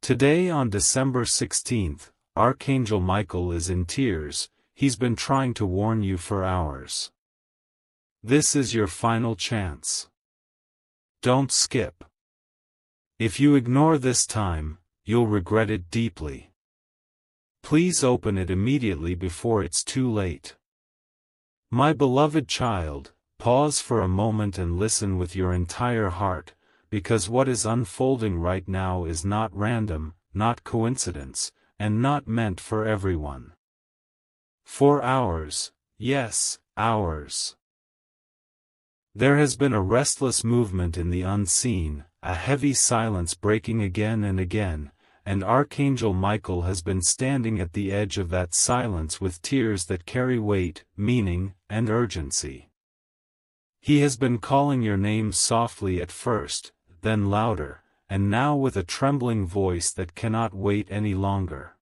Today on December 16th, Archangel Michael is in tears. He's been trying to warn you for hours. This is your final chance. Don't skip. If you ignore this time, you'll regret it deeply. Please open it immediately before it's too late. My beloved child, pause for a moment and listen with your entire heart, because what is unfolding right now is not random, not coincidence, and not meant for everyone. For hours, yes, hours. There has been a restless movement in the unseen, a heavy silence breaking again and again, and Archangel Michael has been standing at the edge of that silence with tears that carry weight, meaning, and urgency. He has been calling your name softly at first, then louder, and now with a trembling voice that cannot wait any longer.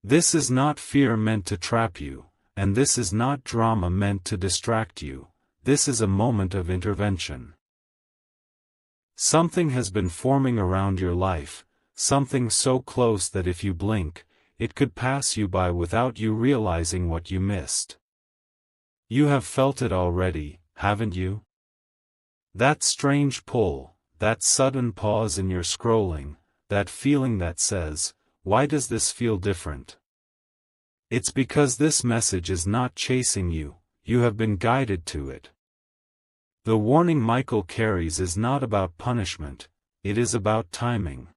This is not fear meant to trap you, and this is not drama meant to distract you. This is a moment of intervention. Something has been forming around your life, something so close that if you blink, it could pass you by without you realizing what you missed. You have felt it already, haven't you? That strange pull, that sudden pause in your scrolling, that feeling that says, "Why does this feel different?" It's because this message is not chasing you, you have been guided to it. The warning Michael carries is not about punishment, it is about timing.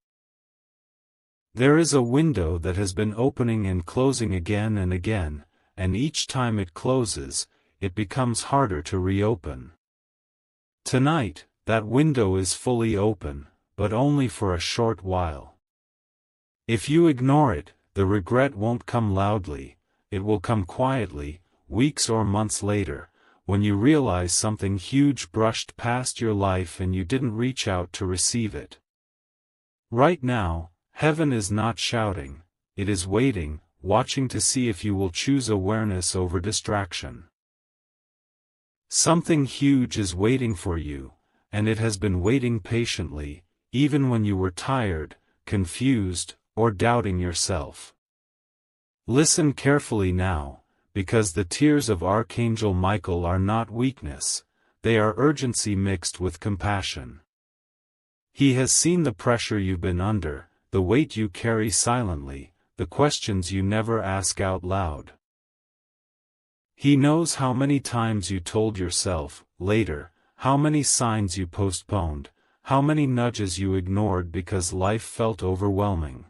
There is a window that has been opening and closing again and again, and each time it closes, it becomes harder to reopen. Tonight, that window is fully open, but only for a short while. If you ignore it, the regret won't come loudly, it will come quietly, weeks or months later, when you realize something huge brushed past your life and you didn't reach out to receive it. Right now, heaven is not shouting, it is waiting, watching to see if you will choose awareness over distraction. Something huge is waiting for you, and it has been waiting patiently, even when you were tired, confused, or doubting yourself. Listen carefully now, because the tears of Archangel Michael are not weakness, they are urgency mixed with compassion. He has seen the pressure you've been under, the weight you carry silently, the questions you never ask out loud. He knows how many times you told yourself, later, how many signs you postponed, how many nudges you ignored because life felt overwhelming.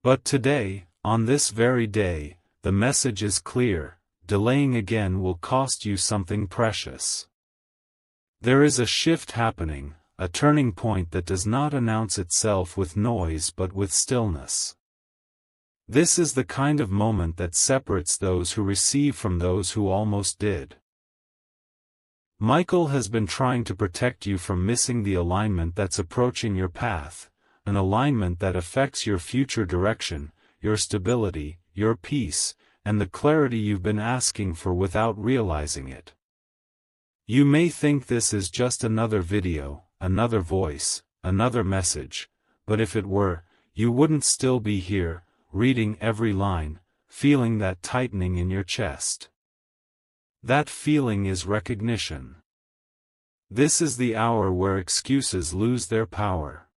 But today, on this very day, the message is clear: delaying again will cost you something precious. There is a shift happening, a turning point that does not announce itself with noise but with stillness. This is the kind of moment that separates those who receive from those who almost did. Michael has been trying to protect you from missing the alignment that's approaching your path, an alignment that affects your future direction, your stability, your peace, and the clarity you've been asking for without realizing it. You may think this is just another video, another voice, another message, but if it were, you wouldn't still be here, reading every line, feeling that tightening in your chest. That feeling is recognition. This is the hour where excuses lose their power.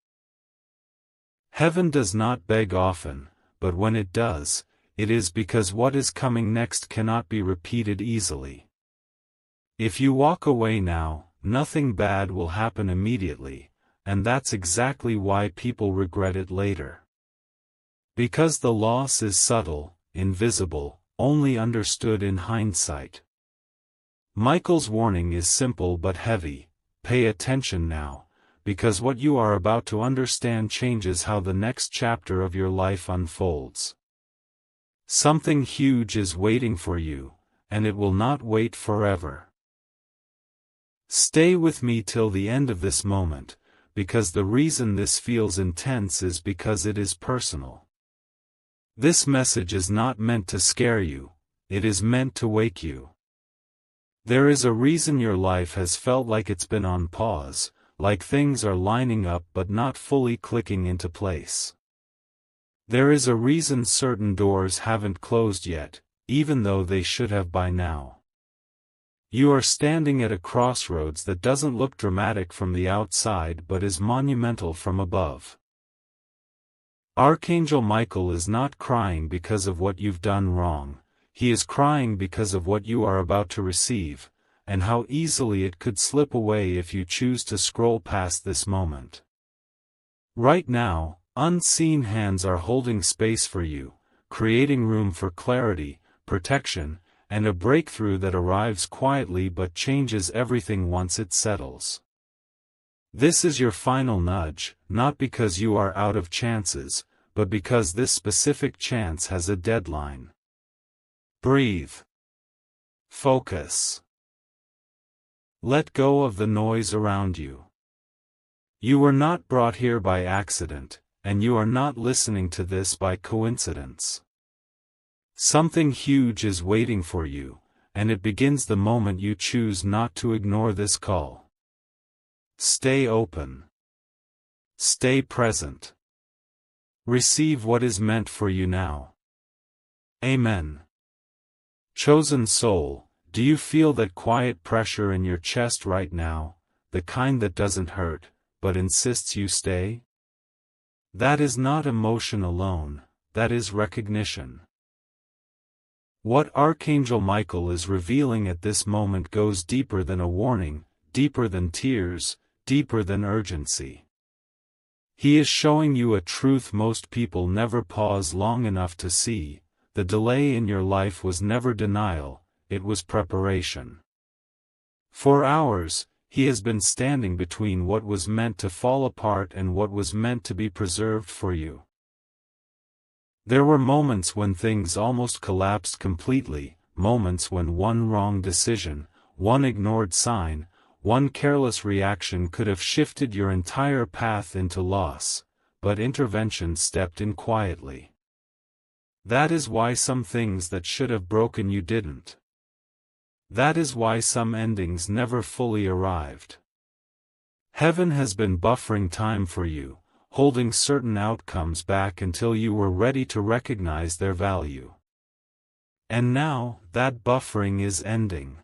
Heaven does not beg often, but when it does, it is because what is coming next cannot be repeated easily. If you walk away now, nothing bad will happen immediately, and that's exactly why people regret it later. Because the loss is subtle, invisible, only understood in hindsight. Michael's warning is simple but heavy: pay attention now, because what you are about to understand changes how the next chapter of your life unfolds. Something huge is waiting for you, and it will not wait forever. Stay with me till the end of this moment, because the reason this feels intense is because it is personal. This message is not meant to scare you, it is meant to wake you. There is a reason your life has felt like it's been on pause, like things are lining up but not fully clicking into place. There is a reason certain doors haven't closed yet, even though they should have by now. You are standing at a crossroads that doesn't look dramatic from the outside but is monumental from above. Archangel Michael is not crying because of what you've done wrong, he is crying because of what you are about to receive, and how easily it could slip away if you choose to scroll past this moment. Right now, unseen hands are holding space for you, creating room for clarity, protection, and a breakthrough that arrives quietly but changes everything once it settles. This is your final nudge, not because you are out of chances, but because this specific chance has a deadline. Breathe. Focus. Let go of the noise around you. You were not brought here by accident, and you are not listening to this by coincidence. Something huge is waiting for you, and it begins the moment you choose not to ignore this call. Stay open. Stay present. Receive what is meant for you now. Amen. Chosen soul, do you feel that quiet pressure in your chest right now, the kind that doesn't hurt, but insists you stay? That is not emotion alone, that is recognition. What Archangel Michael is revealing at this moment goes deeper than a warning, deeper than tears, deeper than urgency. He is showing you a truth most people never pause long enough to see. The delay in your life was never denial, it was preparation. For hours, he has been standing between what was meant to fall apart and what was meant to be preserved for you. There were moments when things almost collapsed completely, moments when one wrong decision, one ignored sign, one careless reaction could have shifted your entire path into loss, but intervention stepped in quietly. That is why some things that should have broken you didn't. That is why some endings never fully arrived. Heaven has been buffering time for you, holding certain outcomes back until you were ready to recognize their value. And now, that buffering is ending.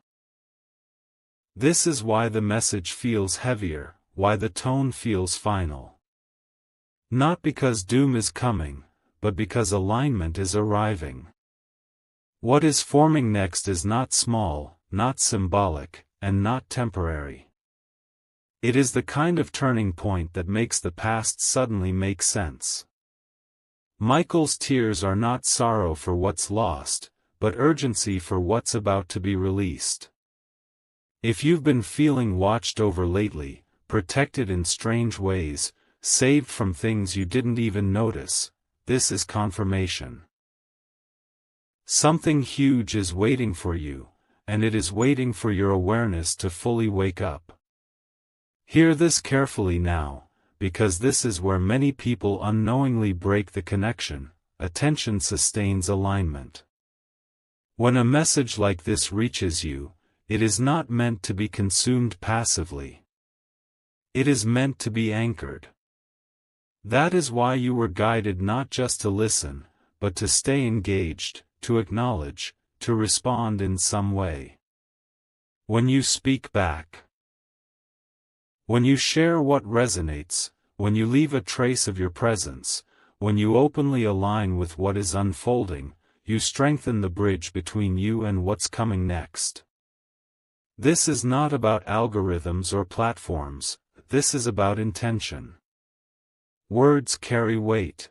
This is why the message feels heavier, why the tone feels final. Not because doom is coming, but because alignment is arriving. What is forming next is not small, not symbolic, and not temporary. It is the kind of turning point that makes the past suddenly make sense. Michael's tears are not sorrow for what's lost, but urgency for what's about to be released. If you've been feeling watched over lately, protected in strange ways, saved from things you didn't even notice, this is confirmation. Something huge is waiting for you, and it is waiting for your awareness to fully wake up. Hear this carefully now, because this is where many people unknowingly break the connection. Attention sustains alignment. When a message like this reaches you, it is not meant to be consumed passively. It is meant to be anchored. That is why you were guided not just to listen, but to stay engaged, to acknowledge, to respond in some way. When you speak back, when you share what resonates, when you leave a trace of your presence, when you openly align with what is unfolding, you strengthen the bridge between you and what's coming next. This is not about algorithms or platforms, this is about intention. Words carry weight.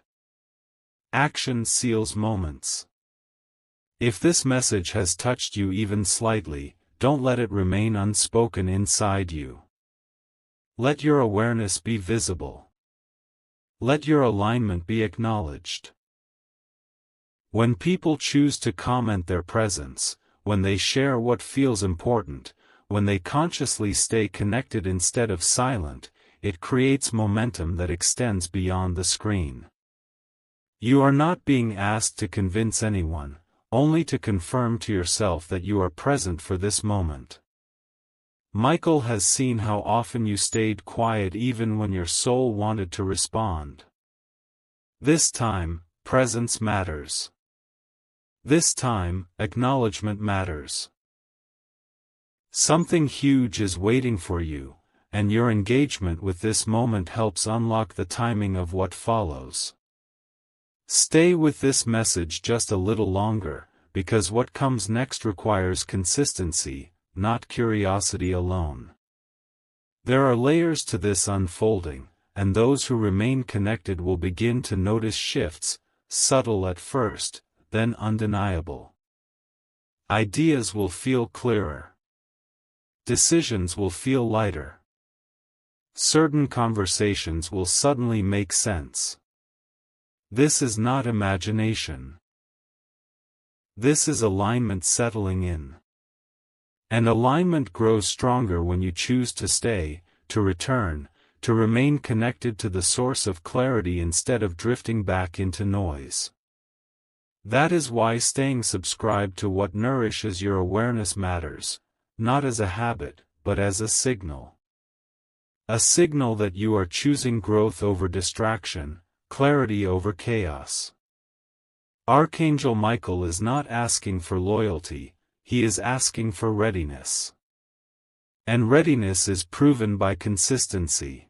Action seals moments. If this message has touched you even slightly, don't let it remain unspoken inside you. Let your awareness be visible. Let your alignment be acknowledged. When people choose to comment their presence, when they share what feels important, when they consciously stay connected instead of silent, it creates momentum that extends beyond the screen. You are not being asked to convince anyone, only to confirm to yourself that you are present for this moment. Michael has seen how often you stayed quiet even when your soul wanted to respond. This time, presence matters. This time, acknowledgement matters. Something huge is waiting for you, and your engagement with this moment helps unlock the timing of what follows. Stay with this message just a little longer, because what comes next requires consistency, not curiosity alone. There are layers to this unfolding, and those who remain connected will begin to notice shifts, subtle at first, then undeniable. Ideas will feel clearer. Decisions will feel lighter. Certain conversations will suddenly make sense. This is not imagination. This is alignment settling in. And alignment grows stronger when you choose to stay, to return, to remain connected to the source of clarity instead of drifting back into noise. That is why staying subscribed to what nourishes your awareness matters, not as a habit, but as a signal. A signal that you are choosing growth over distraction, clarity over chaos. Archangel Michael is not asking for loyalty, he is asking for readiness. And readiness is proven by consistency.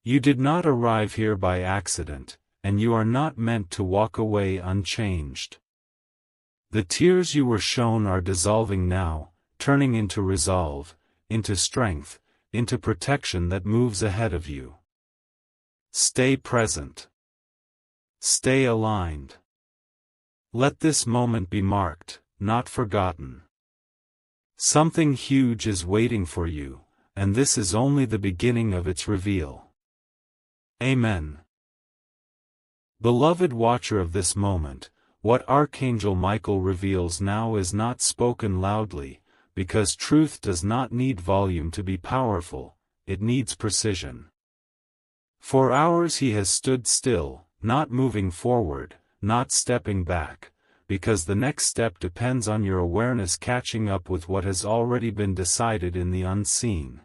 You did not arrive here by accident, and you are not meant to walk away unchanged. The tears you were shown are dissolving now, turning into resolve, into strength, into protection that moves ahead of you. Stay present. Stay aligned. Let this moment be marked, not forgotten. Something huge is waiting for you, and this is only the beginning of its reveal. Amen. Beloved watcher of this moment, what Archangel Michael reveals now is not spoken loudly, because truth does not need volume to be powerful, it needs precision. For hours he has stood still, not moving forward, not stepping back, because the next step depends on your awareness catching up with what has already been decided in the unseen.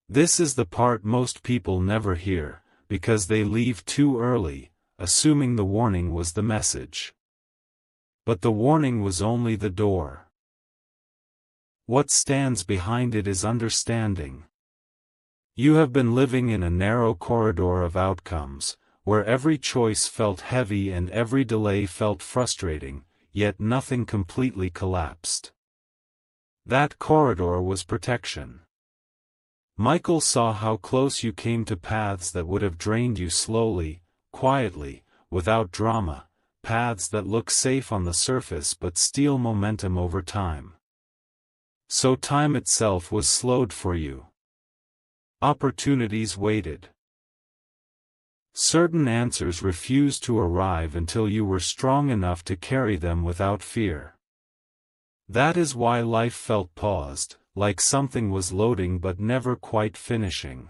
This is the part most people never hear, because they leave too early, assuming the warning was the message. But the warning was only the door. What stands behind it is understanding. You have been living in a narrow corridor of outcomes, where every choice felt heavy and every delay felt frustrating, yet nothing completely collapsed. That corridor was protection. Michael saw how close you came to paths that would have drained you slowly, quietly, without drama, paths that look safe on the surface but steal momentum over time. So time itself was slowed for you. Opportunities waited. Certain answers refused to arrive until you were strong enough to carry them without fear. That is why life felt paused, like something was loading but never quite finishing.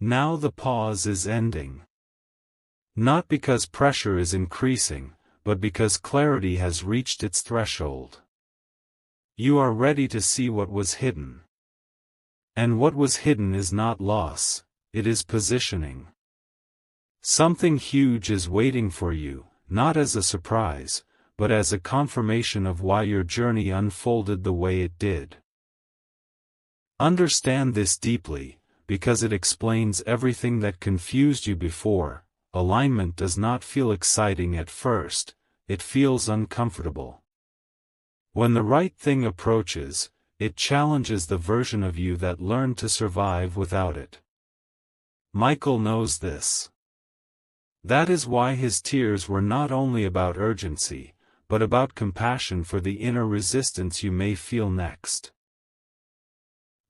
Now the pause is ending. Not because pressure is increasing, but because clarity has reached its threshold. You are ready to see what was hidden. And what was hidden is not loss, it is positioning. Something huge is waiting for you, not as a surprise, but as a confirmation of why your journey unfolded the way it did. Understand this deeply, because it explains everything that confused you before. Alignment does not feel exciting at first, it feels uncomfortable. When the right thing approaches, it challenges the version of you that learned to survive without it. Michael knows this. That is why his tears were not only about urgency, but about compassion for the inner resistance you may feel next.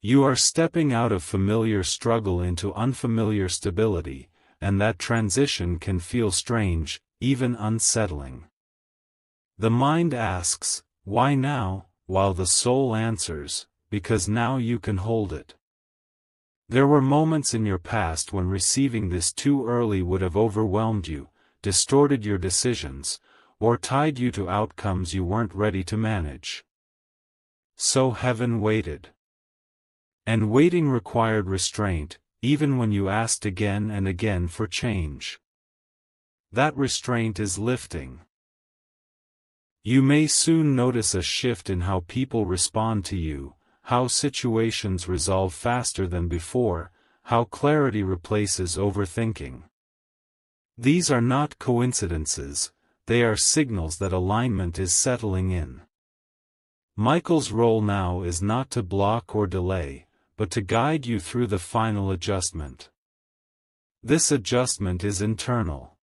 You are stepping out of familiar struggle into unfamiliar stability, and that transition can feel strange, even unsettling. The mind asks, why now, while the soul answers, because now you can hold it. There were moments in your past when receiving this too early would have overwhelmed you, distorted your decisions, or tied you to outcomes you weren't ready to manage. So heaven waited. And waiting required restraint, even when you asked again and again for change. That restraint is lifting. You may soon notice a shift in how people respond to you, how situations resolve faster than before, how clarity replaces overthinking. These are not coincidences, they are signals that alignment is settling in. Michael's role now is not to block or delay, but to guide you through the final adjustment. This adjustment is internal.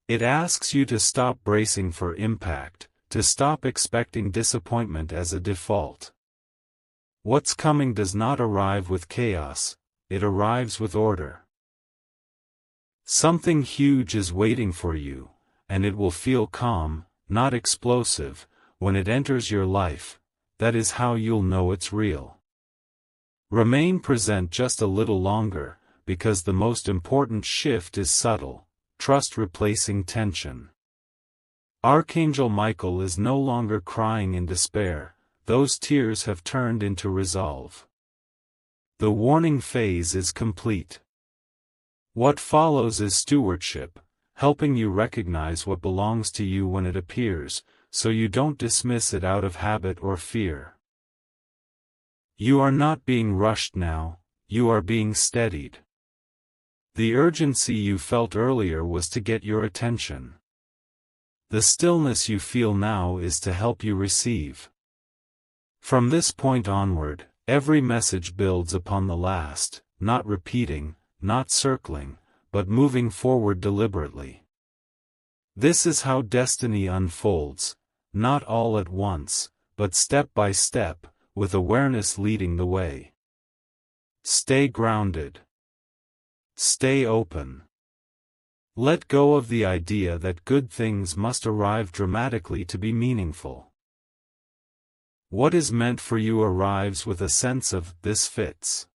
It asks you to stop bracing for impact, to stop expecting disappointment as a default. What's coming does not arrive with chaos, it arrives with order. Something huge is waiting for you, and it will feel calm, not explosive, when it enters your life. That is how you'll know it's real. Remain present just a little longer, because the most important shift is subtle, trust replacing tension. Archangel Michael is no longer crying in despair, those tears have turned into resolve. The warning phase is complete. What follows is stewardship, helping you recognize what belongs to you when it appears, so you don't dismiss it out of habit or fear. You are not being rushed now, you are being steadied. The urgency you felt earlier was to get your attention. The stillness you feel now is to help you receive. From this point onward, every message builds upon the last, not repeating, not circling, but moving forward deliberately. This is how destiny unfolds, not all at once, but step by step, with awareness leading the way. Stay grounded. Stay open. Let go of the idea that good things must arrive dramatically to be meaningful. What is meant for you arrives with a sense of, this fits.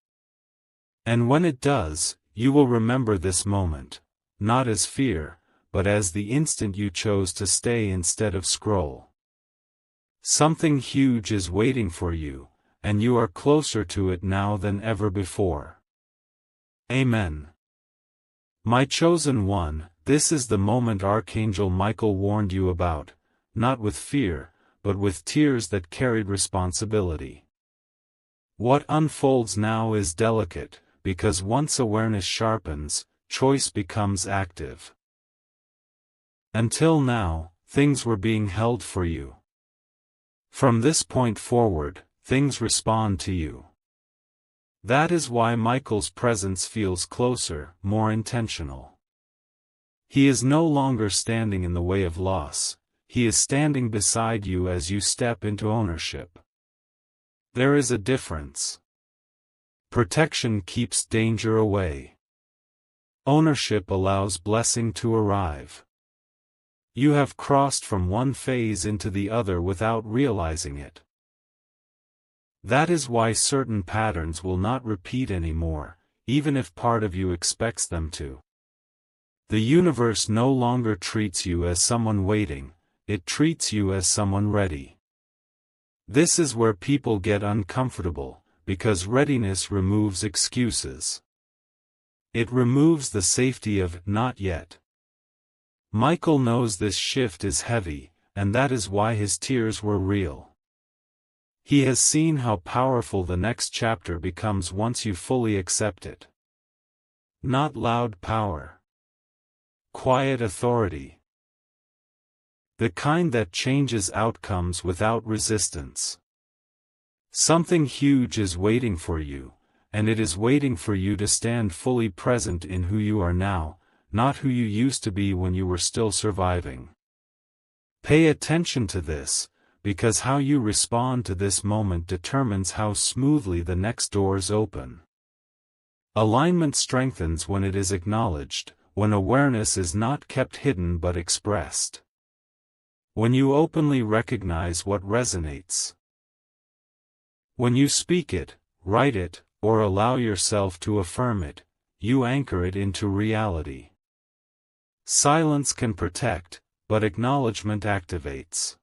And when it does, you will remember this moment, not as fear, but as the instant you chose to stay instead of scroll. Something huge is waiting for you, and you are closer to it now than ever before. Amen. My chosen one, this is the moment Archangel Michael warned you about, not with fear, but with tears that carried responsibility. What unfolds now is delicate, because once awareness sharpens, choice becomes active. Until now, things were being held for you. From this point forward, things respond to you. That is why Michael's presence feels closer, more intentional. He is no longer standing in the way of loss, he is standing beside you as you step into ownership. There is a difference. Protection keeps danger away. Ownership allows blessing to arrive. You have crossed from one phase into the other without realizing it. That is why certain patterns will not repeat anymore, even if part of you expects them to. The universe no longer treats you as someone waiting, it treats you as someone ready. This is where people get uncomfortable, because readiness removes excuses. It removes the safety of not yet. Michael knows this shift is heavy, and that is why his tears were real. He has seen how powerful the next chapter becomes once you fully accept it. Not loud power. Quiet authority. The kind that changes outcomes without resistance. Something huge is waiting for you, and it is waiting for you to stand fully present in who you are now, not who you used to be when you were still surviving. Pay attention to this, because how you respond to this moment determines how smoothly the next doors open. Alignment strengthens when it is acknowledged, when awareness is not kept hidden but expressed. When you openly recognize what resonates. When you speak it, write it, or allow yourself to affirm it, you anchor it into reality. Silence can protect, but acknowledgement activates.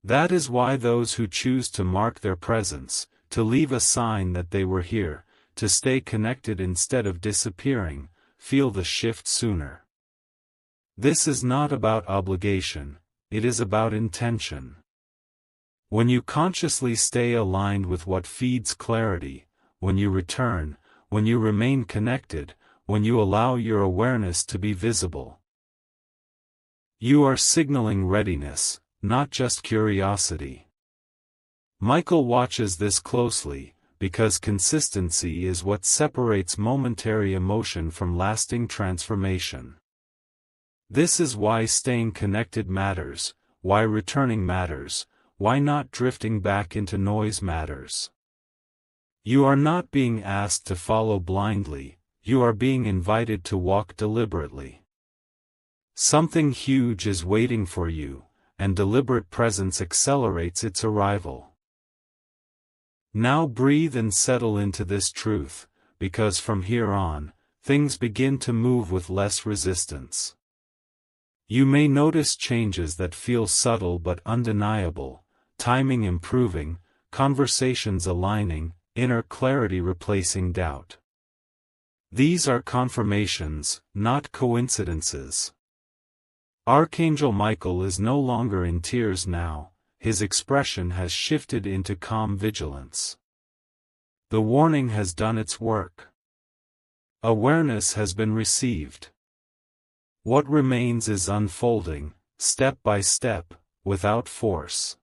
That is why those who choose to mark their presence, to leave a sign that they were here, to stay connected instead of disappearing, feel the shift sooner. This is not about obligation, it is about intention. When you consciously stay aligned with what feeds clarity, when you return, when you remain connected, when you allow your awareness to be visible, you are signaling readiness, not just curiosity. Michael watches this closely, because consistency is what separates momentary emotion from lasting transformation. This is why staying connected matters, why returning matters, why not drifting back into noise matters. You are not being asked to follow blindly, you are being invited to walk deliberately. Something huge is waiting for you, and deliberate presence accelerates its arrival. Now breathe and settle into this truth, because from here on, things begin to move with less resistance. You may notice changes that feel subtle but undeniable, timing improving, conversations aligning, inner clarity replacing doubt. These are confirmations, not coincidences. Archangel Michael is no longer in tears now, his expression has shifted into calm vigilance. The warning has done its work. Awareness has been received. What remains is unfolding, step by step, without force.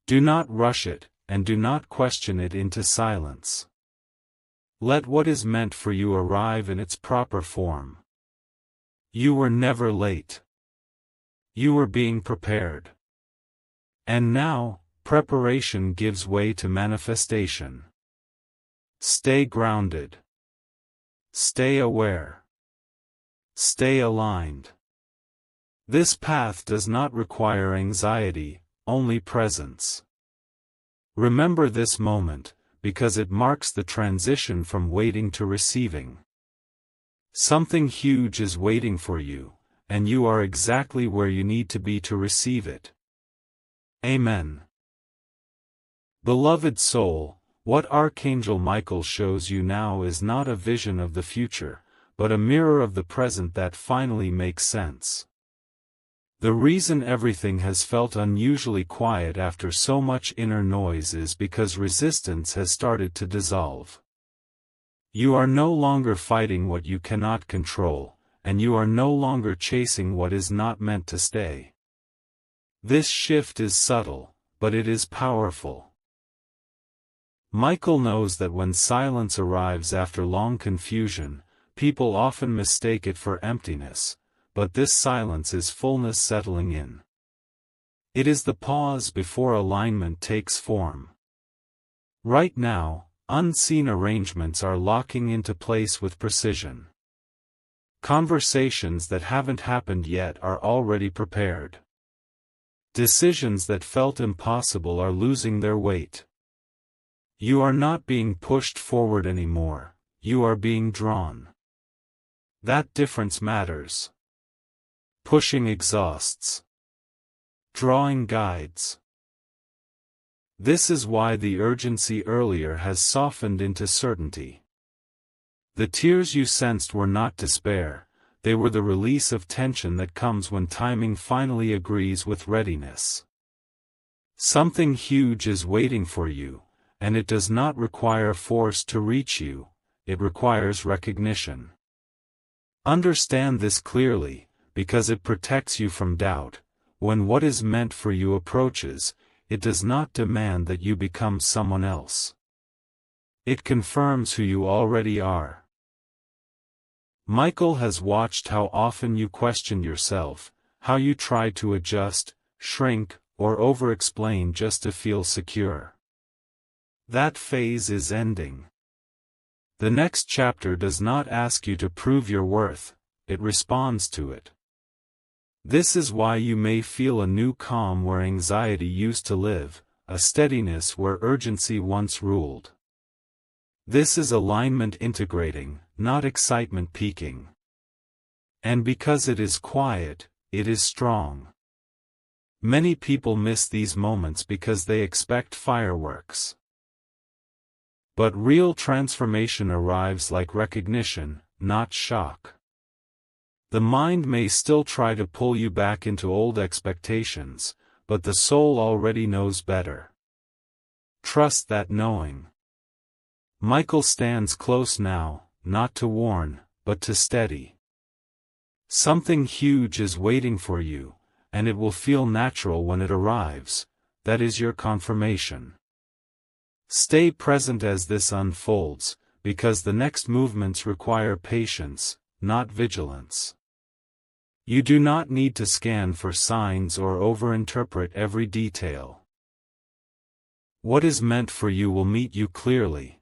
Do not rush it, and do not question it into silence. Let what is meant for you arrive in its proper form. You were never late. You were being prepared. And now, preparation gives way to manifestation. Stay grounded. Stay aware. Stay aligned. This path does not require anxiety, only presence. Remember this moment, because it marks the transition from waiting to receiving. Something huge is waiting for you, and you are exactly where you need to be to receive it. Amen. Beloved soul, what Archangel Michael shows you now is not a vision of the future, but a mirror of the present that finally makes sense. The reason everything has felt unusually quiet after so much inner noise is because resistance has started to dissolve. You are no longer fighting what you cannot control, and you are no longer chasing what is not meant to stay. This shift is subtle, but it is powerful. Michael knows that when silence arrives after long confusion, people often mistake it for emptiness, but this silence is fullness settling in. It is the pause before alignment takes form. Right now, unseen arrangements are locking into place with precision. Conversations that haven't happened yet are already prepared. Decisions that felt impossible are losing their weight. You are not being pushed forward anymore, you are being drawn. That difference matters. Pushing exhausts. Drawing guides. This is why the urgency earlier has softened into certainty. The tears you sensed were not despair, they were the release of tension that comes when timing finally agrees with readiness. Something huge is waiting for you, and it does not require force to reach you, it requires recognition. Understand this clearly, because it protects you from doubt. When what is meant for you approaches, it does not demand that you become someone else. It confirms who you already are. Michael has watched how often you question yourself, how you try to adjust, shrink, or over-explain just to feel secure. That phase is ending. The next chapter does not ask you to prove your worth, it responds to it. This is why you may feel a new calm where anxiety used to live, a steadiness where urgency once ruled. This is alignment integrating, not excitement peaking. And because it is quiet, it is strong. Many people miss these moments because they expect fireworks. But real transformation arrives like recognition, not shock. The mind may still try to pull you back into old expectations, but the soul already knows better. Trust that knowing. Michael stands close now, not to warn, but to steady. Something huge is waiting for you, and it will feel natural when it arrives. That is your confirmation. Stay present as this unfolds, because the next movements require patience, not vigilance. You do not need to scan for signs or overinterpret every detail. What is meant for you will meet you clearly.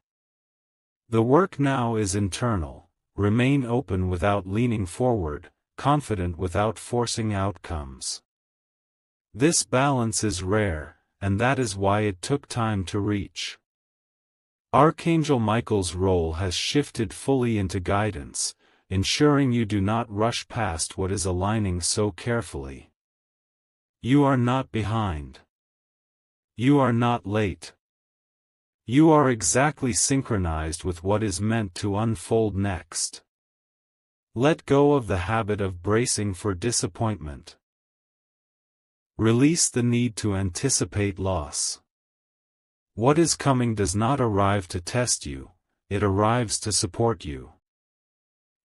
The work now is internal. Remain open without leaning forward, confident without forcing outcomes. This balance is rare, and that is why it took time to reach. Archangel Michael's role has shifted fully into guidance, ensuring you do not rush past what is aligning so carefully. You are not behind. You are not late. You are exactly synchronized with what is meant to unfold next. Let go of the habit of bracing for disappointment. Release the need to anticipate loss. What is coming does not arrive to test you, it arrives to support you.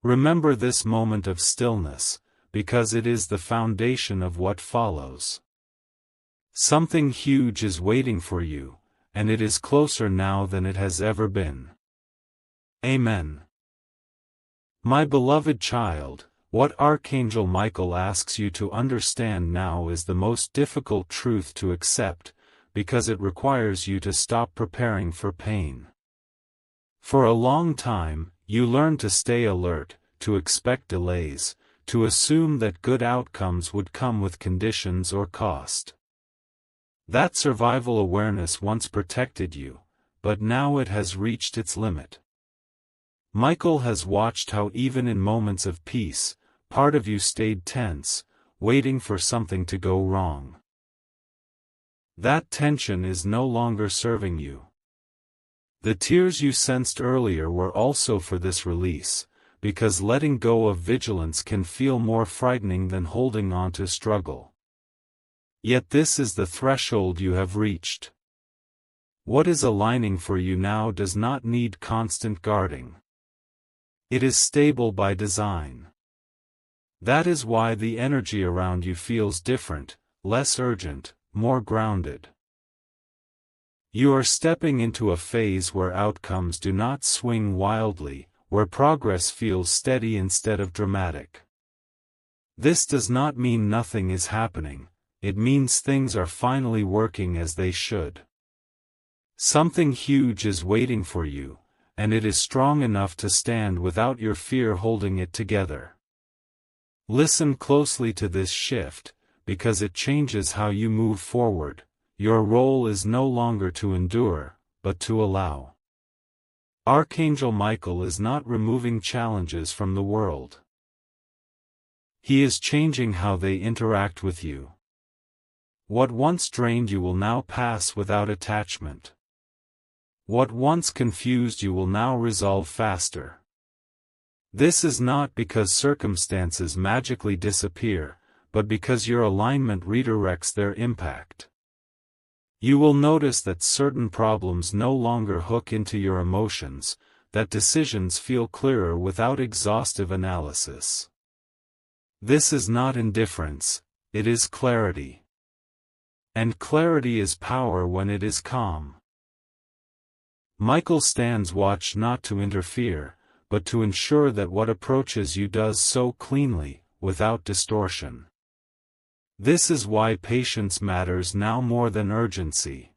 Remember this moment of stillness, because it is the foundation of what follows. Something huge is waiting for you, and it is closer now than it has ever been. Amen. My beloved child, what Archangel Michael asks you to understand now is the most difficult truth to accept, because it requires you to stop preparing for pain. For a long time, you learned to stay alert, to expect delays, to assume that good outcomes would come with conditions or cost. That survival awareness once protected you, but now it has reached its limit. Michael has watched how even in moments of peace, part of you stayed tense, waiting for something to go wrong. That tension is no longer serving you. The tears you sensed earlier were also for this release, because letting go of vigilance can feel more frightening than holding on to struggle. Yet this is the threshold you have reached. What is aligning for you now does not need constant guarding. It is stable by design. That is why the energy around you feels different, less urgent, more grounded. You are stepping into a phase where outcomes do not swing wildly, where progress feels steady instead of dramatic. This does not mean nothing is happening, it means things are finally working as they should. Something huge is waiting for you, and it is strong enough to stand without your fear holding it together. Listen closely to this shift, because it changes how you move forward. Your role is no longer to endure, but to allow. Archangel Michael is not removing challenges from the world. He is changing how they interact with you. What once drained you will now pass without attachment. What once confused you will now resolve faster. This is not because circumstances magically disappear, but because your alignment redirects their impact. You will notice that certain problems no longer hook into your emotions, that decisions feel clearer without exhaustive analysis. This is not indifference, it is clarity. And clarity is power when it is calm. Michael stands watch not to interfere, but to ensure that what approaches you does so cleanly, without distortion. This is why patience matters now more than urgency.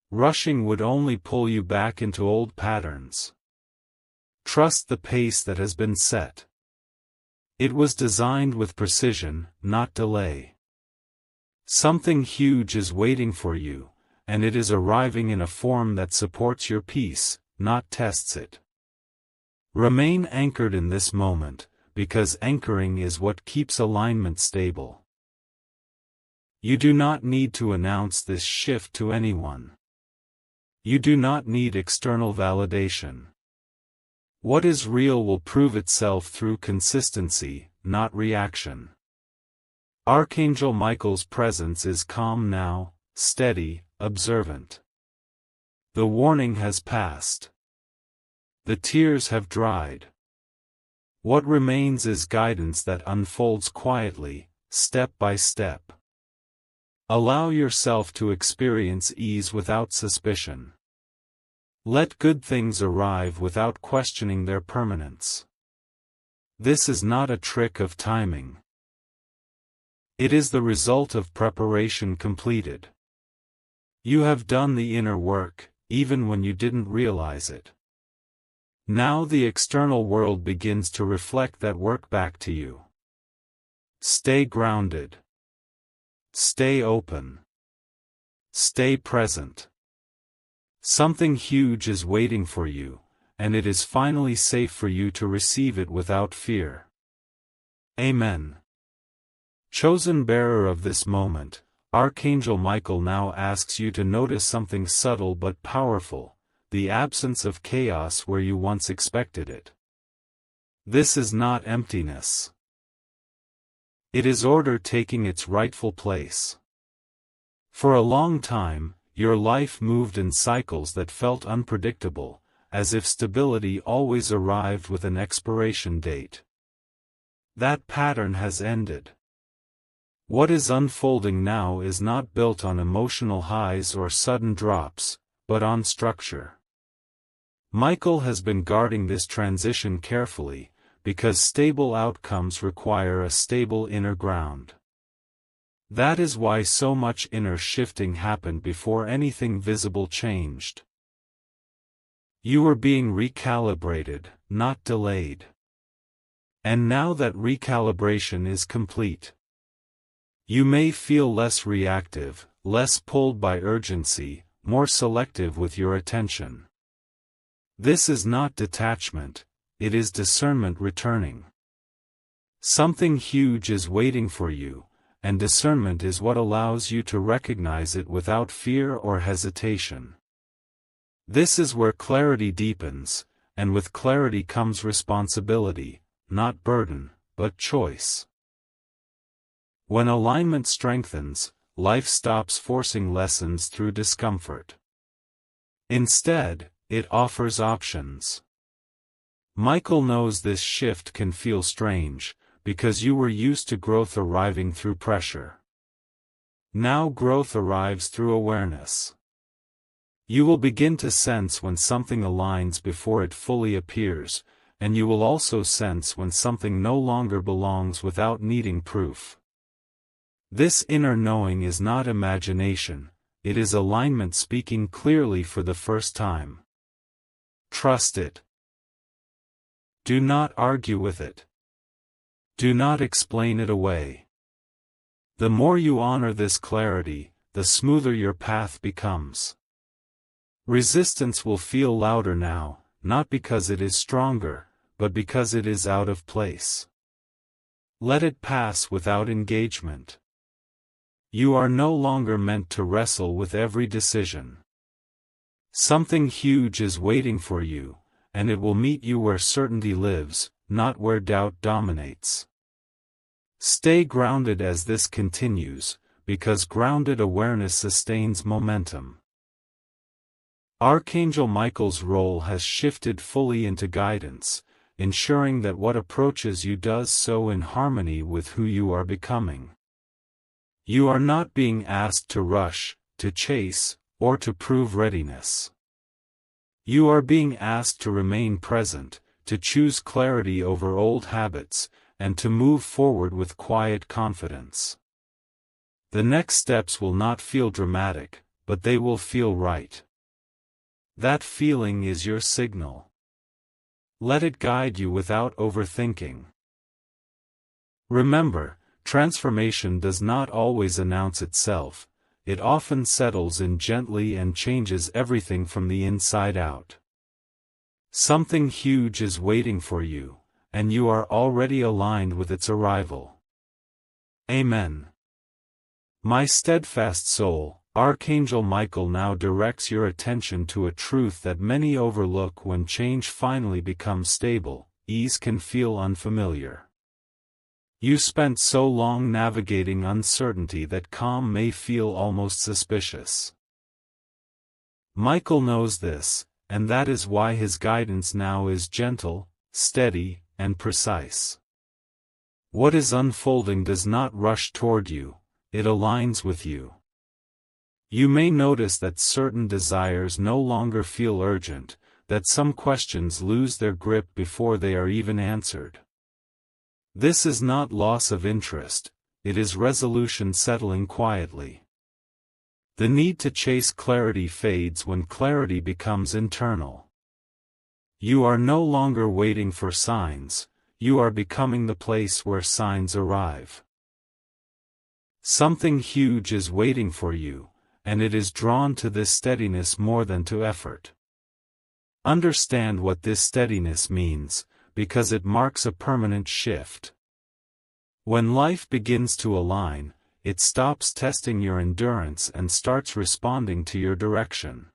Rushing would only pull you back into old patterns. Trust the pace that has been set. It was designed with precision, not delay. Something huge is waiting for you, and it is arriving in a form that supports your peace, not tests it. Remain anchored in this moment, because anchoring is what keeps alignment stable. You do not need to announce this shift to anyone. You do not need external validation. What is real will prove itself through consistency, not reaction. Archangel Michael's presence is calm now, steady, observant. The warning has passed. The tears have dried. What remains is guidance that unfolds quietly, step by step. Allow yourself to experience ease without suspicion. Let good things arrive without questioning their permanence. This is not a trick of timing. It is the result of preparation completed. You have done the inner work, even when you didn't realize it. Now the external world begins to reflect that work back to you. Stay grounded. Stay open. Stay present. Something huge is waiting for you, and it is finally safe for you to receive it without fear. Amen. Chosen bearer of this moment, Archangel Michael now asks you to notice something subtle but powerful, the absence of chaos where you once expected it. This is not emptiness. It is order taking its rightful place. For a long time, your life moved in cycles that felt unpredictable, as if stability always arrived with an expiration date. That pattern has ended. What is unfolding now is not built on emotional highs or sudden drops, but on structure. Michael has been guarding this transition carefully, because stable outcomes require a stable inner ground. That is why so much inner shifting happened before anything visible changed. You were being recalibrated, not delayed. And now that recalibration is complete, you may feel less reactive, less pulled by urgency, more selective with your attention. This is not detachment, it is discernment returning. Something huge is waiting for you, and discernment is what allows you to recognize it without fear or hesitation. This is where clarity deepens, and with clarity comes responsibility, not burden, but choice. When alignment strengthens, life stops forcing lessons through discomfort. Instead, it offers options. Michael knows this shift can feel strange, because you were used to growth arriving through pressure. Now growth arrives through awareness. You will begin to sense when something aligns before it fully appears, and you will also sense when something no longer belongs without needing proof. This inner knowing is not imagination, it is alignment speaking clearly for the first time. Trust it. Do not argue with it. Do not explain it away. The more you honor this clarity, the smoother your path becomes. Resistance will feel louder now, not because it is stronger, but because it is out of place. Let it pass without engagement. You are no longer meant to wrestle with every decision. Something huge is waiting for you, and it will meet you where certainty lives, not where doubt dominates. Stay grounded as this continues, because grounded awareness sustains momentum. Archangel Michael's role has shifted fully into guidance, ensuring that what approaches you does so in harmony with who you are becoming. You are not being asked to rush, to chase, or to prove readiness. You are being asked to remain present, to choose clarity over old habits, and to move forward with quiet confidence. The next steps will not feel dramatic, but they will feel right. That feeling is your signal. Let it guide you without overthinking. Remember, transformation does not always announce itself, it often settles in gently and changes everything from the inside out. Something huge is waiting for you, and you are already aligned with its arrival. Amen. My steadfast soul, Archangel Michael now directs your attention to a truth that many overlook when change finally becomes stable. Ease can feel unfamiliar. You spent so long navigating uncertainty that calm may feel almost suspicious. Michael knows this, and that is why his guidance now is gentle, steady, and precise. What is unfolding does not rush toward you, it aligns with you. You may notice that certain desires no longer feel urgent, that some questions lose their grip before they are even answered. This is not loss of interest, it is resolution settling quietly. The need to chase clarity fades when clarity becomes internal. You are no longer waiting for signs, you are becoming the place where signs arrive. Something huge is waiting for you, and it is drawn to this steadiness more than to effort. Understand what this steadiness means, because it marks a permanent shift. When life begins to align, it stops testing your endurance and starts responding to your direction.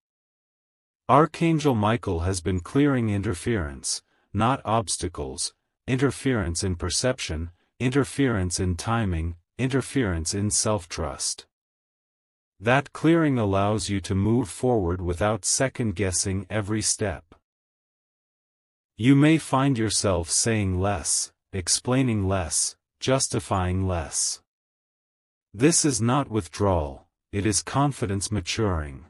Archangel Michael has been clearing interference, not obstacles, interference in perception, interference in timing, interference in self-trust. That clearing allows you to move forward without second-guessing every step. You may find yourself saying less, explaining less, justifying less. This is not withdrawal, it is confidence maturing.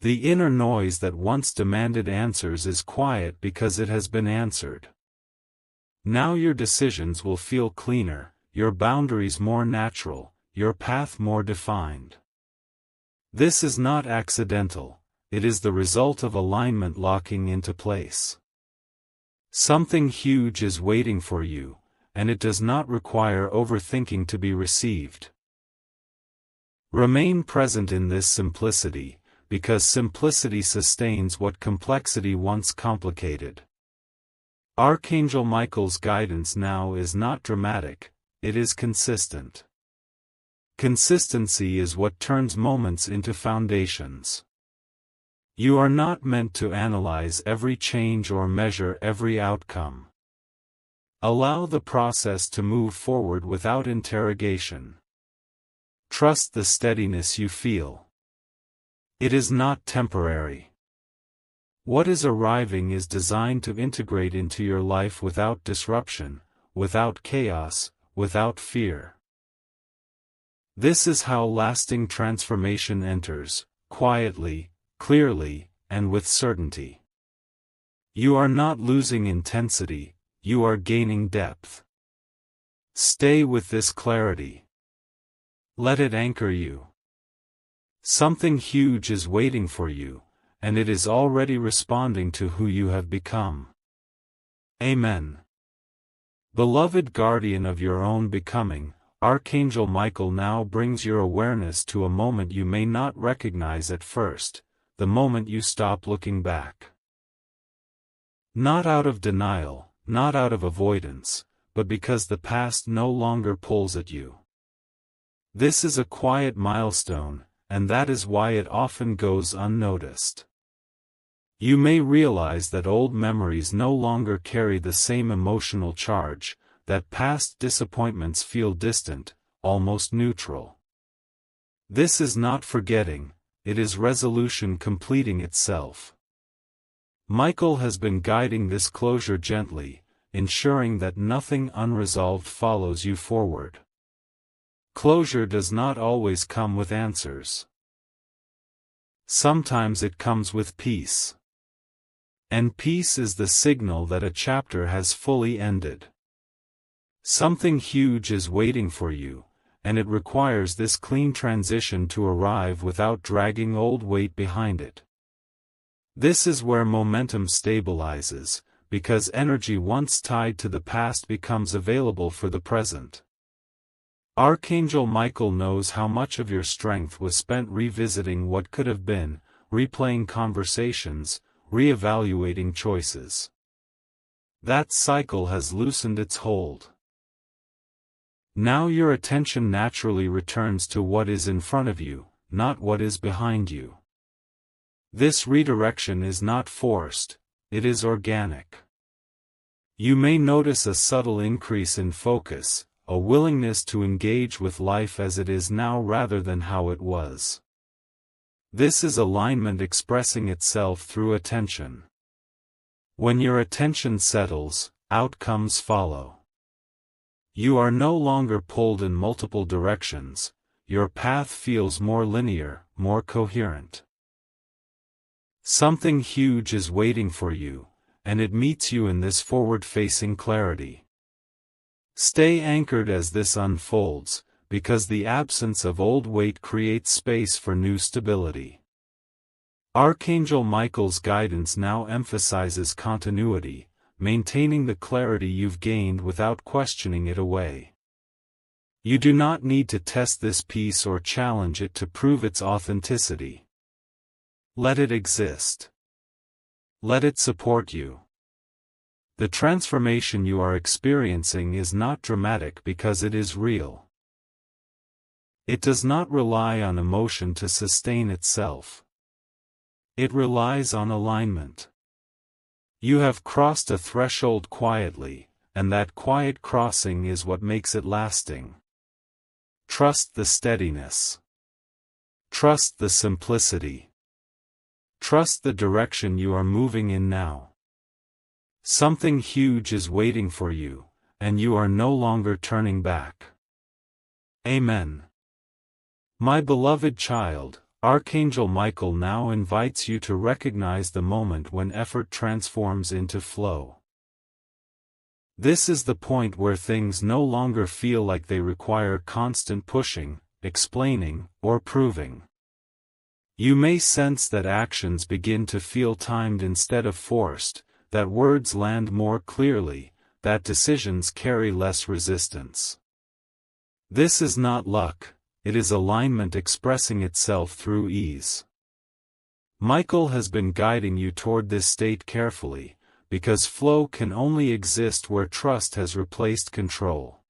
The inner noise that once demanded answers is quiet because it has been answered. Now your decisions will feel cleaner, your boundaries more natural, your path more defined. This is not accidental, it is the result of alignment locking into place. Something huge is waiting for you, and it does not require overthinking to be received. Remain present in this simplicity, because simplicity sustains what complexity once complicated. Archangel Michael's guidance now is not dramatic, it is consistent. Consistency is what turns moments into foundations. You are not meant to analyze every change or measure every outcome. Allow the process to move forward without interrogation. Trust the steadiness you feel. It is not temporary. What is arriving is designed to integrate into your life without disruption, without chaos, without fear. This is how lasting transformation enters, quietly, clearly, and with certainty. You are not losing intensity, you are gaining depth. Stay with this clarity. Let it anchor you. Something huge is waiting for you, and it is already responding to who you have become. Amen. Beloved guardian of your own becoming, Archangel Michael now brings your awareness to a moment you may not recognize at first, the moment you stop looking back. Not out of denial, not out of avoidance, but because the past no longer pulls at you. This is a quiet milestone, and that is why it often goes unnoticed. You may realize that old memories no longer carry the same emotional charge, that past disappointments feel distant, almost neutral. This is not forgetting, it is resolution completing itself. Michael has been guiding this closure gently, ensuring that nothing unresolved follows you forward. Closure does not always come with answers. Sometimes it comes with peace. And peace is the signal that a chapter has fully ended. Something huge is waiting for you, and it requires this clean transition to arrive without dragging old weight behind it. This is where momentum stabilizes, because energy once tied to the past becomes available for the present. Archangel Michael knows how much of your strength was spent revisiting what could have been, replaying conversations, re-evaluating choices. That cycle has loosened its hold. Now your attention naturally returns to what is in front of you, not what is behind you. This redirection is not forced, it is organic. You may notice a subtle increase in focus, a willingness to engage with life as it is now rather than how it was. This is alignment expressing itself through attention. When your attention settles, outcomes follow. You are no longer pulled in multiple directions, your path feels more linear, more coherent. Something huge is waiting for you, and it meets you in this forward-facing clarity. Stay anchored as this unfolds, because the absence of old weight creates space for new stability. Archangel Michael's guidance now emphasizes continuity, maintaining the clarity you've gained without questioning it away. You do not need to test this piece or challenge it to prove its authenticity. Let it exist. Let it support you. The transformation you are experiencing is not dramatic because it is real. It does not rely on emotion to sustain itself. It relies on alignment. You have crossed a threshold quietly, and that quiet crossing is what makes it lasting. Trust the steadiness. Trust the simplicity. Trust the direction you are moving in now. Something huge is waiting for you, and you are no longer turning back. Amen. My beloved child, Archangel Michael now invites you to recognize the moment when effort transforms into flow. This is the point where things no longer feel like they require constant pushing, explaining, or proving. You may sense that actions begin to feel timed instead of forced, that words land more clearly, that decisions carry less resistance. This is not luck, it is alignment expressing itself through ease. Michael has been guiding you toward this state carefully, because flow can only exist where trust has replaced control.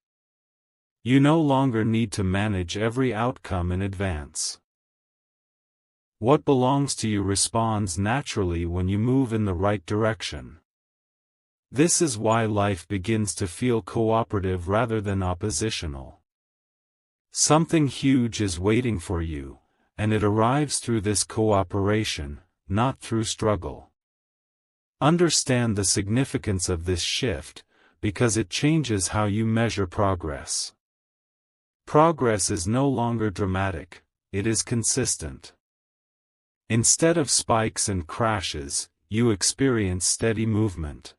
You no longer need to manage every outcome in advance. What belongs to you responds naturally when you move in the right direction. This is why life begins to feel cooperative rather than oppositional. Something huge is waiting for you, and it arrives through this cooperation, not through struggle. Understand the significance of this shift, because it changes how you measure progress. Progress is no longer dramatic, it is consistent. Instead of spikes and crashes, you experience steady movement.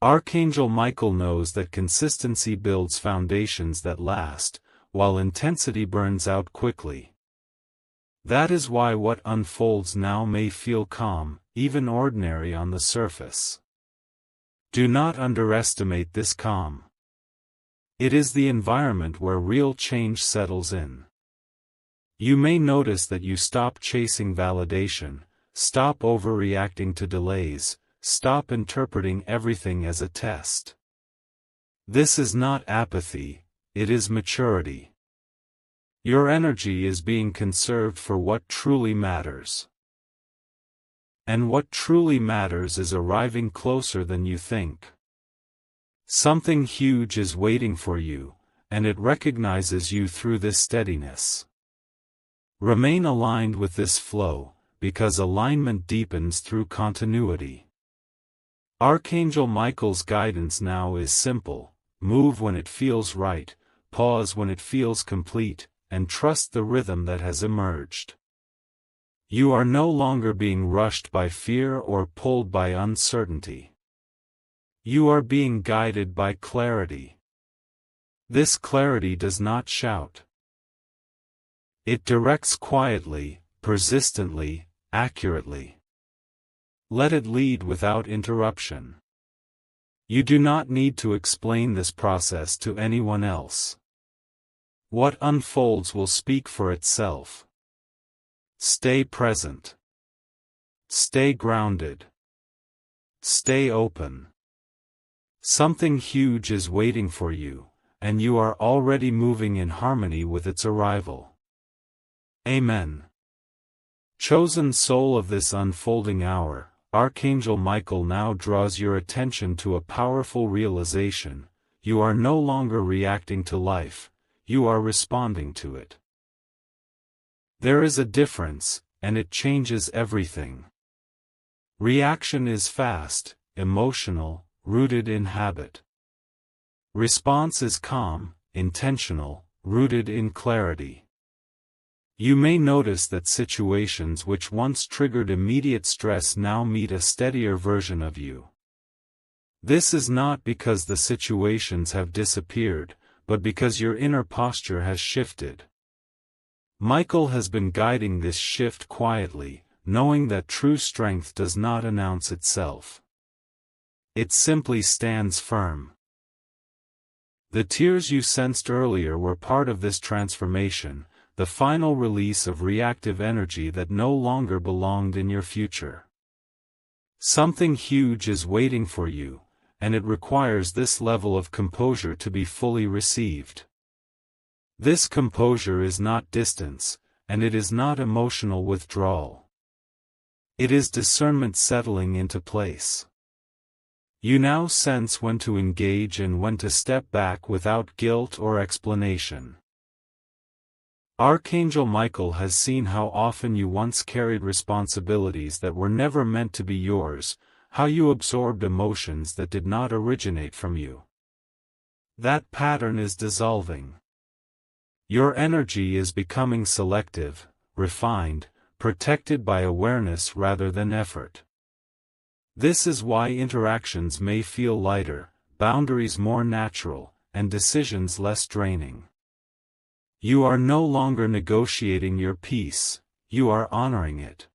Archangel Michael knows that consistency builds foundations that last, while intensity burns out quickly. That is why what unfolds now may feel calm, even ordinary on the surface. Do not underestimate this calm. It is the environment where real change settles in. You may notice that you stop chasing validation, stop overreacting to delays, stop interpreting everything as a test. This is not apathy, it is maturity. Your energy is being conserved for what truly matters. And what truly matters is arriving closer than you think. Something huge is waiting for you, and it recognizes you through this steadiness. Remain aligned with this flow, because alignment deepens through continuity. Archangel Michael's guidance now is simple: move when it feels right, pause when it feels complete, and trust the rhythm that has emerged. You are no longer being rushed by fear or pulled by uncertainty. You are being guided by clarity. This clarity does not shout. It directs quietly, persistently, accurately. Let it lead without interruption. You do not need to explain this process to anyone else. What unfolds will speak for itself. Stay present. Stay grounded. Stay open. Something huge is waiting for you, and you are already moving in harmony with its arrival. Amen. Chosen soul of this unfolding hour, Archangel Michael now draws your attention to a powerful realization: you are no longer reacting to life, you are responding to it. There is a difference, and it changes everything. Reaction is fast, emotional, rooted in habit. Response is calm, intentional, rooted in clarity. You may notice that situations which once triggered immediate stress now meet a steadier version of you. This is not because the situations have disappeared, but because your inner posture has shifted. Michael has been guiding this shift quietly, knowing that true strength does not announce itself. It simply stands firm. The tears you sensed earlier were part of this transformation, the final release of reactive energy that no longer belonged in your future. Something huge is waiting for you, and it requires this level of composure to be fully received. This composure is not distance, and it is not emotional withdrawal. It is discernment settling into place. You now sense when to engage and when to step back without guilt or explanation. Archangel Michael has seen how often you once carried responsibilities that were never meant to be yours, how you absorbed emotions that did not originate from you. That pattern is dissolving. Your energy is becoming selective, refined, protected by awareness rather than effort. This is why interactions may feel lighter, boundaries more natural, and decisions less draining. You are no longer negotiating your peace, you are honoring it.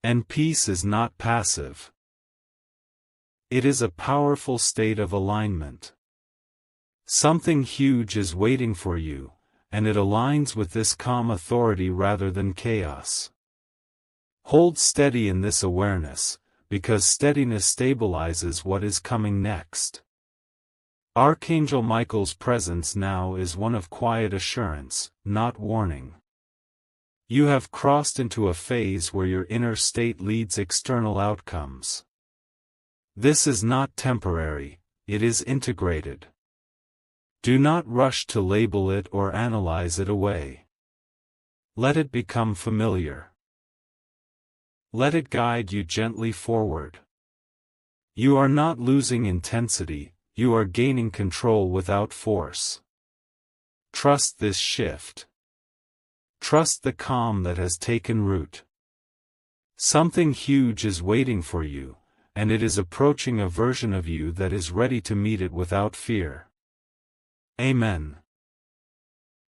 And peace is not passive. It is a powerful state of alignment. Something huge is waiting for you, and it aligns with this calm authority rather than chaos. Hold steady in this awareness, because steadiness stabilizes what is coming next. Archangel Michael's presence now is one of quiet assurance, not warning. You have crossed into a phase where your inner state leads external outcomes. This is not temporary, it is integrated. Do not rush to label it or analyze it away. Let it become familiar. Let it guide you gently forward. You are not losing intensity, you are gaining control without force. Trust this shift. Trust the calm that has taken root. Something huge is waiting for you, and it is approaching a version of you that is ready to meet it without fear. Amen.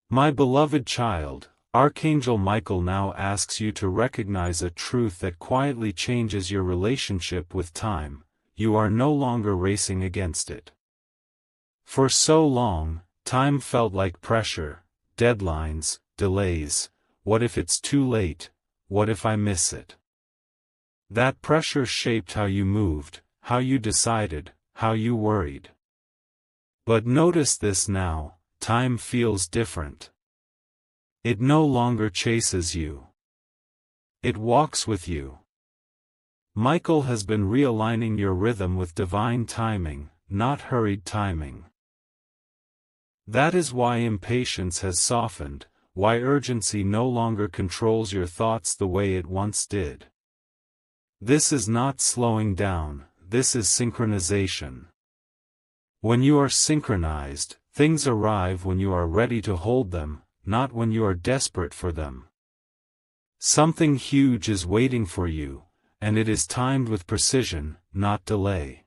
My beloved child, Archangel Michael now asks you to recognize a truth that quietly changes your relationship with time: you are no longer racing against it. For so long, time felt like pressure, deadlines, delays. What if it's too late? What if I miss it? That pressure shaped how you moved, how you decided, how you worried. But notice this now: time feels different. It no longer chases you. It walks with you. Michael has been realigning your rhythm with divine timing, not hurried timing. That is why impatience has softened, why urgency no longer controls your thoughts the way it once did. This is not slowing down, this is synchronization. When you are synchronized, things arrive when you are ready to hold them, not when you are desperate for them. Something huge is waiting for you, and it is timed with precision, not delay.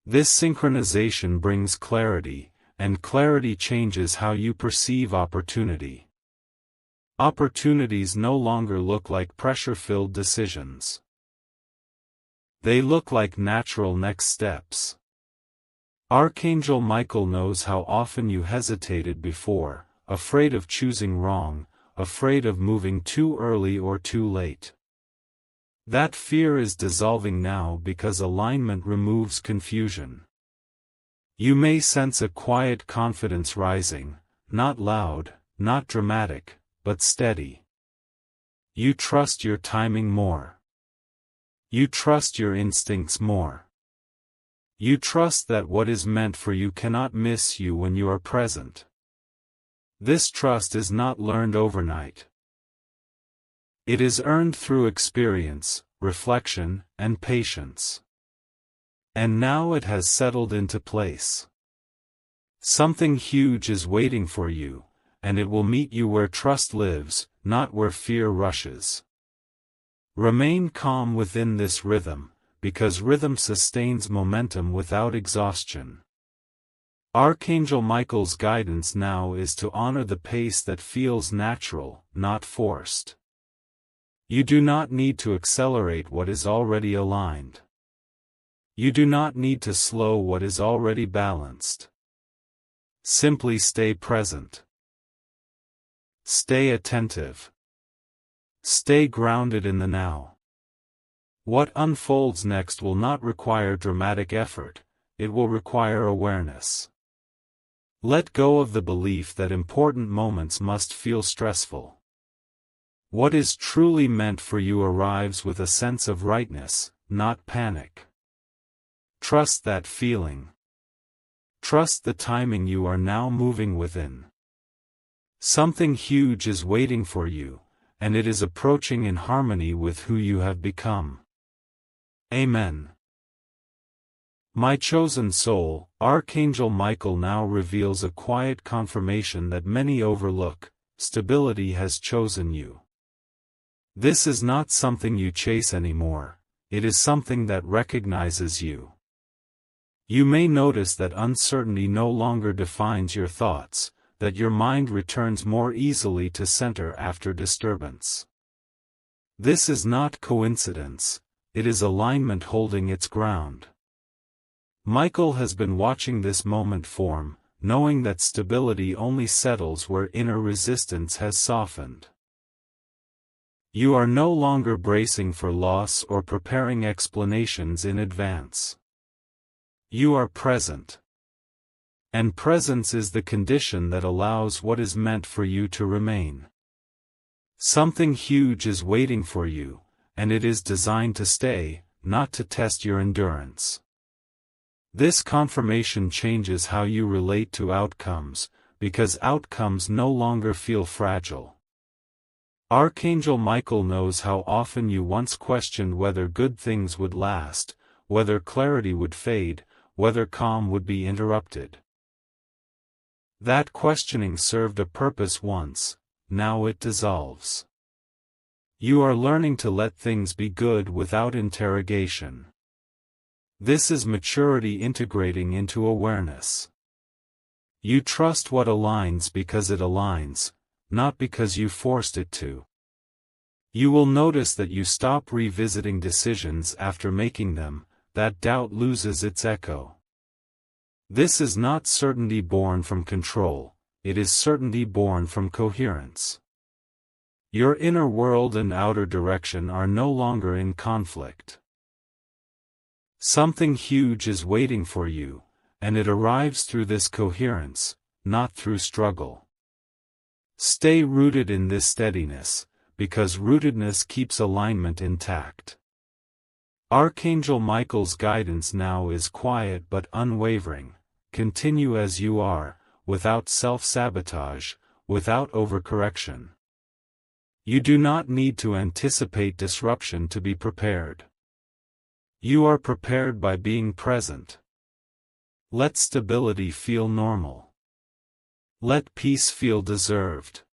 This synchronization brings clarity, and clarity changes how you perceive opportunity. Opportunities no longer look like pressure-filled decisions. They look like natural next steps. Archangel Michael knows how often you hesitated before, afraid of choosing wrong, afraid of moving too early or too late. That fear is dissolving now because alignment removes confusion. You may sense a quiet confidence rising, not loud, not dramatic, but steady. You trust your timing more. You trust your instincts more. You trust that what is meant for you cannot miss you when you are present. This trust is not learned overnight. It is earned through experience, reflection, and patience. And now it has settled into place. Something huge is waiting for you, and it will meet you where trust lives, not where fear rushes. Remain calm within this rhythm, because rhythm sustains momentum without exhaustion. Archangel Michael's guidance now is to honor the pace that feels natural, not forced. You do not need to accelerate what is already aligned. You do not need to slow what is already balanced. Simply stay present. Stay attentive. Stay grounded in the now. What unfolds next will not require dramatic effort, it will require awareness. Let go of the belief that important moments must feel stressful. What is truly meant for you arrives with a sense of rightness, not panic. Trust that feeling. Trust the timing you are now moving within. Something huge is waiting for you, and it is approaching in harmony with who you have become. Amen. My chosen soul, Archangel Michael now reveals a quiet confirmation that many overlook: stability has chosen you. This is not something you chase anymore, it is something that recognizes you. You may notice that uncertainty no longer defines your thoughts, that your mind returns more easily to center after disturbance. This is not coincidence, it is alignment holding its ground. Michael has been watching this moment form, knowing that stability only settles where inner resistance has softened. You are no longer bracing for loss or preparing explanations in advance. You are present. And presence is the condition that allows what is meant for you to remain. Something huge is waiting for you, and it is designed to stay, not to test your endurance. This confirmation changes how you relate to outcomes, because outcomes no longer feel fragile. Archangel Michael knows how often you once questioned whether good things would last, whether clarity would fade, whether calm would be interrupted. That questioning served a purpose once, now it dissolves. You are learning to let things be good without interrogation. This is maturity integrating into awareness. You trust what aligns because it aligns, not because you forced it to. You will notice that you stop revisiting decisions after making them, that doubt loses its echo. This is not certainty born from control, it is certainty born from coherence. Your inner world and outer direction are no longer in conflict. Something huge is waiting for you, and it arrives through this coherence, not through struggle. Stay rooted in this steadiness, because rootedness keeps alignment intact. Archangel Michael's guidance now is quiet but unwavering. Continue as you are, without self-sabotage, without overcorrection. You do not need to anticipate disruption to be prepared. You are prepared by being present. Let stability feel normal. Let peace feel deserved.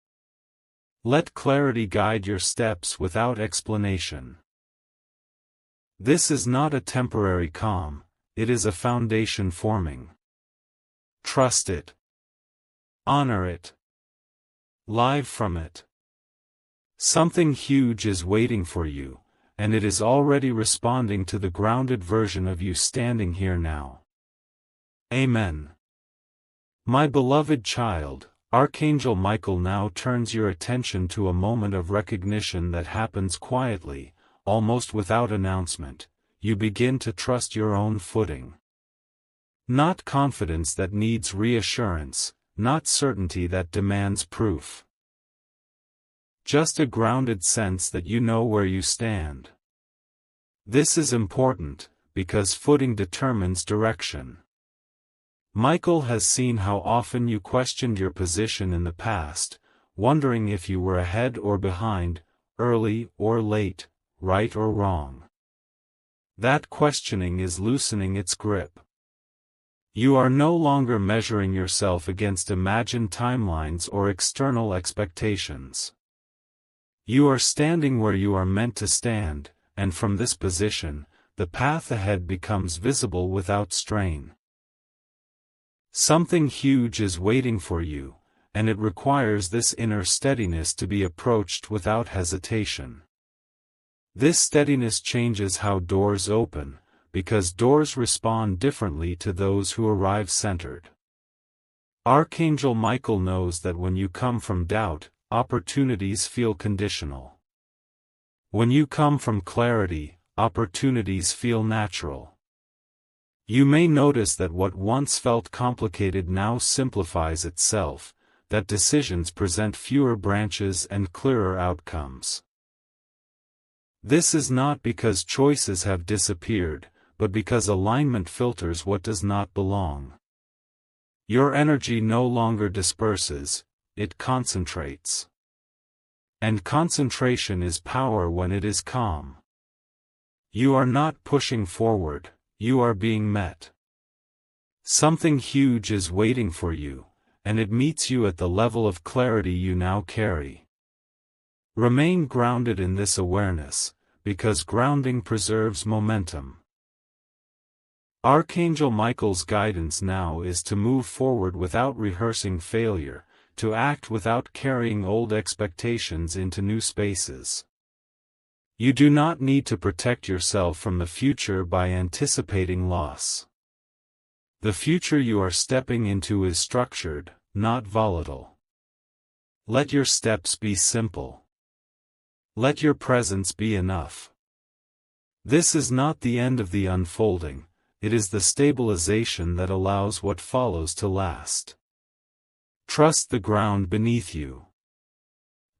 Let clarity guide your steps without explanation. This is not a temporary calm, it is a foundation forming. Trust it. Honor it. Live from it. Something huge is waiting for you, and it is already responding to the grounded version of you standing here now. Amen. My beloved child, Archangel Michael now turns your attention to a moment of recognition that happens quietly, almost without announcement. You begin to trust your own footing. Not confidence that needs reassurance, not certainty that demands proof. Just a grounded sense that you know where you stand. This is important, because footing determines direction. Michael has seen how often you questioned your position in the past, wondering if you were ahead or behind, early or late, right or wrong. That questioning is loosening its grip. You are no longer measuring yourself against imagined timelines or external expectations. You are standing where you are meant to stand, and from this position, the path ahead becomes visible without strain. Something huge is waiting for you, and it requires this inner steadiness to be approached without hesitation. This steadiness changes how doors open, because doors respond differently to those who arrive centered. Archangel Michael knows that when you come from doubt, opportunities feel conditional. When you come from clarity, opportunities feel natural. You may notice that what once felt complicated now simplifies itself, that decisions present fewer branches and clearer outcomes. This is not because choices have disappeared, but because alignment filters what does not belong. Your energy no longer disperses, it concentrates. And concentration is power when it is calm. You are not pushing forward, you are being met. Something huge is waiting for you, and it meets you at the level of clarity you now carry. Remain grounded in this awareness, because grounding preserves momentum. Archangel Michael's guidance now is to move forward without rehearsing failure, to act without carrying old expectations into new spaces. You do not need to protect yourself from the future by anticipating loss. The future you are stepping into is structured, not volatile. Let your steps be simple. Let your presence be enough. This is not the end of the unfolding, it is the stabilization that allows what follows to last. Trust the ground beneath you.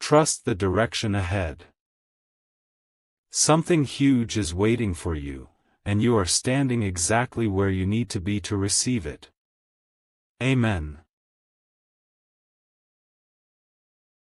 Trust the direction ahead. Something huge is waiting for you, and you are standing exactly where you need to be to receive it. Amen.